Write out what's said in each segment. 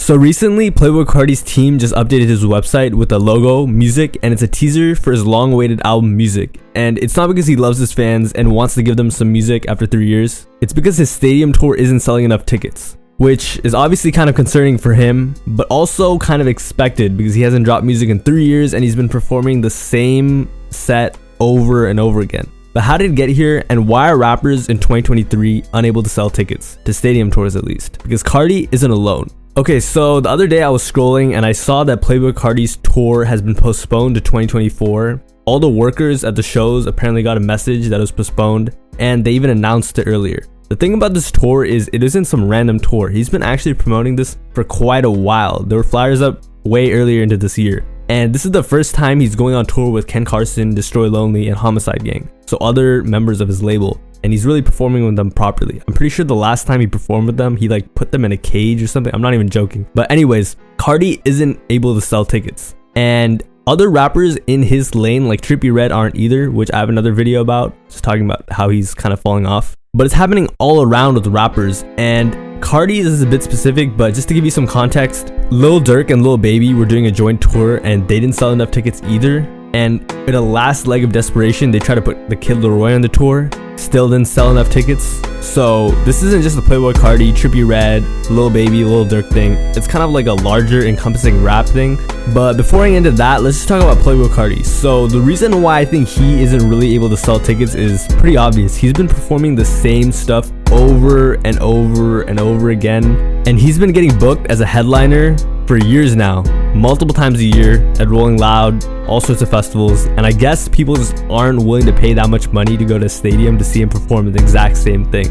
So recently, Playboi Carti's team just updated his website with a logo, music, and it's a teaser for his long-awaited album, Music. And it's not because he loves his fans and wants to give them some music after 3 years. It's because his stadium tour isn't selling enough tickets, which is obviously kind of concerning for him, but also kind of expected because he hasn't dropped music in 3 years and he's been performing the same set over and over again. But how did it get here, and why are rappers in 2023 unable to sell tickets, to stadium tours at least? Because Carti isn't alone. Okay, so the other day I was scrolling and I saw that Playboi Carti's tour has been postponed to 2024. All the workers at the shows apparently got a message that it was postponed, and they even announced it earlier. The thing about this tour is it isn't some random tour. He's been actually promoting this for quite a while. There were flyers up way earlier into this year. And this is the first time he's going on tour with Ken Carson, Destroy Lonely, and Homicide Gang. So other members of his label. And he's really performing with them properly. I'm pretty sure the last time he performed with them, he like put them in a cage or something. I'm not even joking. But anyways, Carti isn't able to sell tickets. And other rappers in his lane like Trippie Redd aren't either, which I have another video about, just talking about how he's kind of falling off. But it's happening all around with rappers, and Carti is a bit specific, but just to give you some context, Lil Durk and Lil Baby were doing a joint tour and they didn't sell enough tickets either. And in a last leg of desperation, they tried to put the Kid Laroi on the tour, still didn't sell enough tickets. So this isn't just the Playboi Carti, Trippie Redd, Lil Baby, Lil Durk thing. It's kind of like a larger encompassing rap thing. But before I get into that, let's just talk about Playboi Carti. So the reason why I think he isn't really able to sell tickets is pretty obvious. He's been performing the same stuff over and over and over again. And he's been getting booked as a headliner for years now, multiple times a year at Rolling Loud, all sorts of festivals, and I guess people just aren't willing to pay that much money to go to a stadium to see him perform the exact same thing.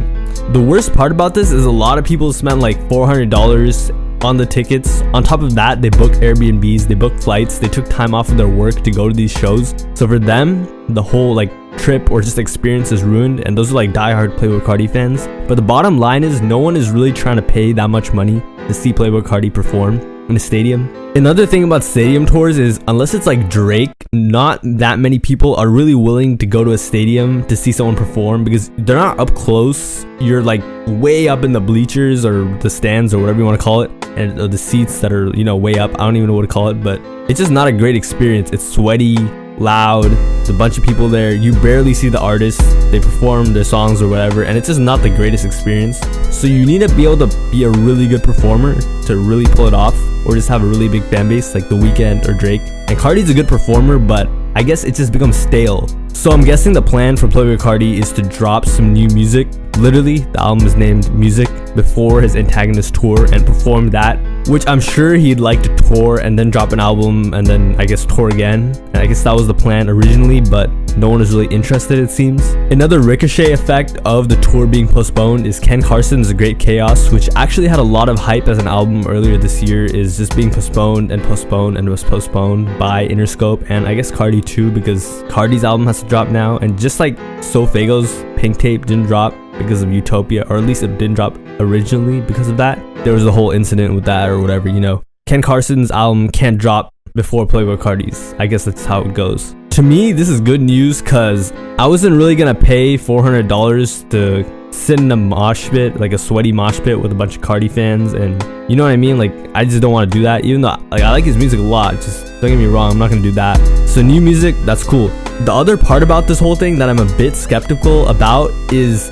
The worst part about this is a lot of people spent like $400 on the tickets. On top of that, they booked Airbnbs, they booked flights, they took time off of their work to go to these shows. So for them, the whole like trip or just experience is ruined, and those are like diehard Playboi Carti fans. But the bottom line is no one is really trying to pay that much money to see Playboi Carti perform in a stadium. Another thing about stadium tours is unless it's like Drake, not that many people are really willing to go to a stadium to see someone perform because they're not up close. You're like way up in the bleachers or the stands or whatever you want to call it, and the seats that are, you know, way up. I don't even know what to call it, but it's just not a great experience. It's sweaty, loud, there's a bunch of people there, you barely see the artists, they perform their songs or whatever, and it's just not the greatest experience. So you need to be able to be a really good performer to really pull it off, or just have a really big fan base like The Weeknd or Drake. And Carti's a good performer, but I guess it just becomes stale. So I'm guessing the plan for Playboi Carti is to drop some new music. Literally, the album is named Music, before his Antagonist tour, and perform that, which I'm sure he'd like to tour and then drop an album and then I guess tour again. And I guess that was the plan originally, but no one is really interested, it seems. Another ricochet effect of the tour being postponed is Ken Carson's Great Chaos, which actually had a lot of hype as an album earlier this year, is just being postponed and postponed and was postponed by Interscope, and I guess Carti too, because Carti's album has to drop now, and just like Sofago's Pink Tape didn't drop because of Utopia, or at least it didn't drop originally because of that. There was a whole incident with that or whatever, you know. Ken Carson's album can't drop before Playboi Carti's. I guess that's how it goes. To me, this is good news because I wasn't really gonna pay $400 to sit in a mosh pit, like a sweaty mosh pit with a bunch of Carti fans, and you know what I mean? Like, I just don't want to do that, even though like I like his music a lot. Just don't get me wrong, I'm not gonna do that. So new music, that's cool. The other part about this whole thing that I'm a bit skeptical about is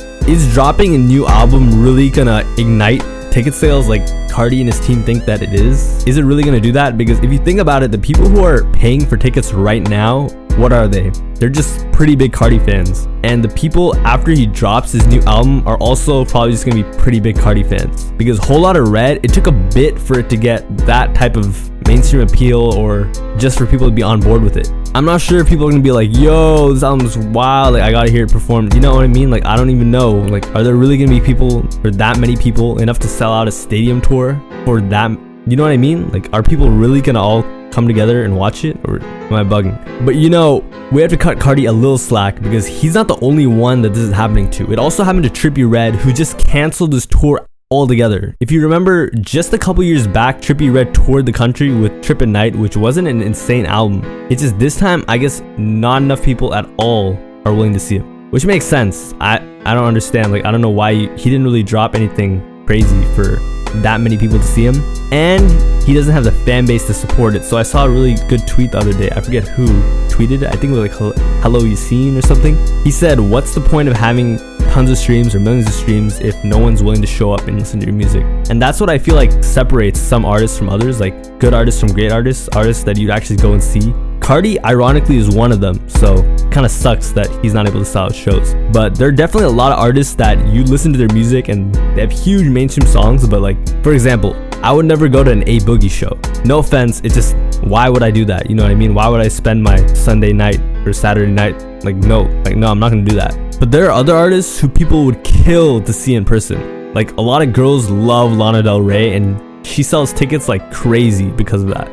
dropping a new album really gonna ignite ticket sales like Carti and his team think that it is? Is it really gonna do that? Because if you think about it, the people who are paying for tickets right now, what are they? They're just pretty big Carti fans. And the people after he drops his new album are also probably just gonna be pretty big Carti fans. Because Whole Lotta Red, it took a bit for it to get that type of mainstream appeal, or just for people to be on board with it. I'm not sure if people are gonna be like, yo, this album's wild, like I gotta hear it performed. You know what I mean? Like, I don't even know. Like, are there really gonna be people, or that many people, enough to sell out a stadium tour for that? You know what I mean? Like, are people really gonna all come together and watch it, or am I bugging? But you know, we have to cut Carti a little slack because he's not the only one that this is happening to. It also happened to Trippie Redd, who just canceled his tour altogether. If you remember, just a couple years back, Trippie Redd toured the country with Trippin' Night, which wasn't an insane album. It's just this time, I guess not enough people at all are willing to see him, which makes sense. I don't understand. Like, I don't know why he didn't really drop anything crazy for that many people to see him, and he doesn't have the fan base to support it. So I saw a really good tweet the other day. I forget who tweeted it. I think it was like Hello Yassine or something. He said, what's the point of having tons of streams or millions of streams if no one's willing to show up and listen to your music? And that's what I feel like separates some artists from others, like good artists from great artists that you'd actually go and see. Carti, ironically, is one of them, so kind of sucks that he's not able to sell out shows. But there are definitely a lot of artists that you listen to their music and they have huge mainstream songs, but like, for example, I would never go to an A Boogie show. No offense, it's just, why would I do that? You know what I mean? Why would I spend my Sunday night or Saturday night? No, I'm not gonna do that. But there are other artists who people would kill to see in person. Like, a lot of girls love Lana Del Rey, and she sells tickets like crazy because of that.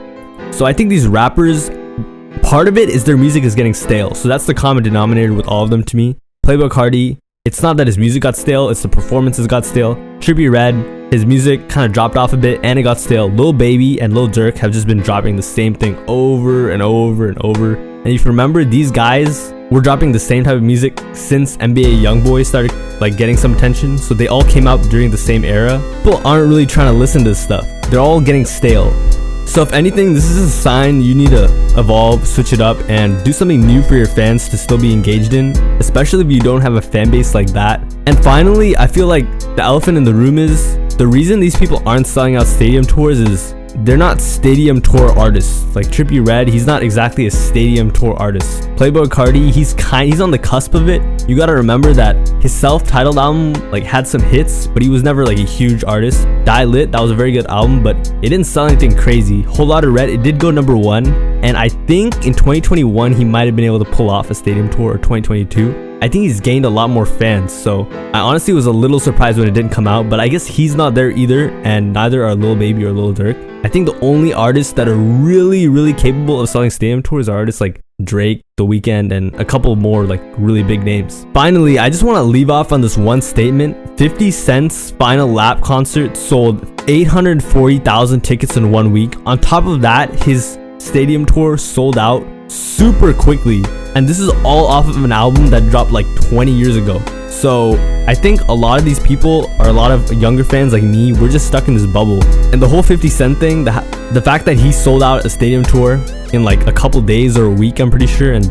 So I think these rappers, part of it is their music is getting stale. So that's the common denominator with all of them to me. Playboi Carti, it's not that his music got stale, it's the performances got stale. Trippie Redd, his music kind of dropped off a bit and it got stale. Lil Baby and Lil Durk have just been dropping the same thing over and over and over. And if you remember, these guys were dropping the same type of music since NBA YoungBoy started like getting some attention. So they all came out during the same era. People aren't really trying to listen to this stuff. They're all getting stale. So if anything, this is a sign you need to evolve, switch it up, and do something new for your fans to still be engaged in, especially if you don't have a fan base like that. And finally, I feel like the elephant in the room is the reason these people aren't selling out stadium tours is they're not stadium tour artists. Like Trippie Redd, he's not exactly a stadium tour artist. Playboi Carti, he's on the cusp of it. You gotta remember that his self-titled album like had some hits, but he was never like a huge artist. Die Lit, that was a very good album, but it didn't sell anything crazy. Whole Lotta Red, it did go #1, and I think in 2021 he might have been able to pull off a stadium tour, or 2022. I think he's gained a lot more fans, so I honestly was a little surprised when it didn't come out, but I guess he's not there either, and neither are Lil Baby or Lil Durk. I think the only artists that are really capable of selling stadium tours are artists like Drake, The Weeknd, and a couple more like really big names. Finally, I just want to leave off on this one statement. 50 Cent's Final Lap concert sold 840,000 tickets in 1 week. On top of that, his stadium tour sold out super quickly, and this is all off of an album that dropped like 20 years ago. So I think a lot of these people, or a lot of younger fans like me, we're just stuck in this bubble. And the whole 50 Cent thing, the fact that he sold out a stadium tour in like a couple days or a week, I'm pretty sure, and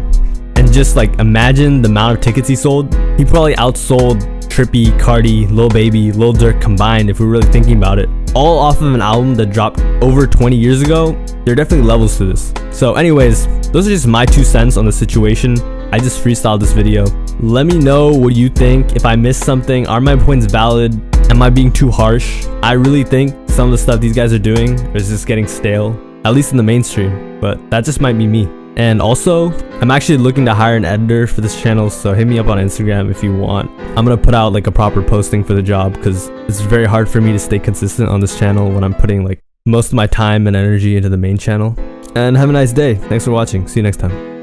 just like imagine the amount of tickets he sold. He probably outsold Trippie, Carti, Lil Baby, Lil Durk combined, if we're really thinking about it, all off of an album that dropped over 20 years ago. There are definitely levels to this. So anyways, those are just my 2 cents on the situation. I just freestyled this video. Let me know what you think. If I missed something, are my points valid? Am I being too harsh? I really think some of the stuff these guys are doing is just getting stale, at least in the mainstream, but that just might be me. And also, I'm actually looking to hire an editor for this channel, so hit me up on Instagram if you want. I'm gonna put out like a proper posting for the job, because it's very hard for me to stay consistent on this channel when I'm putting like most of my time and energy into the main channel. And have a nice day. Thanks for watching. See you next time.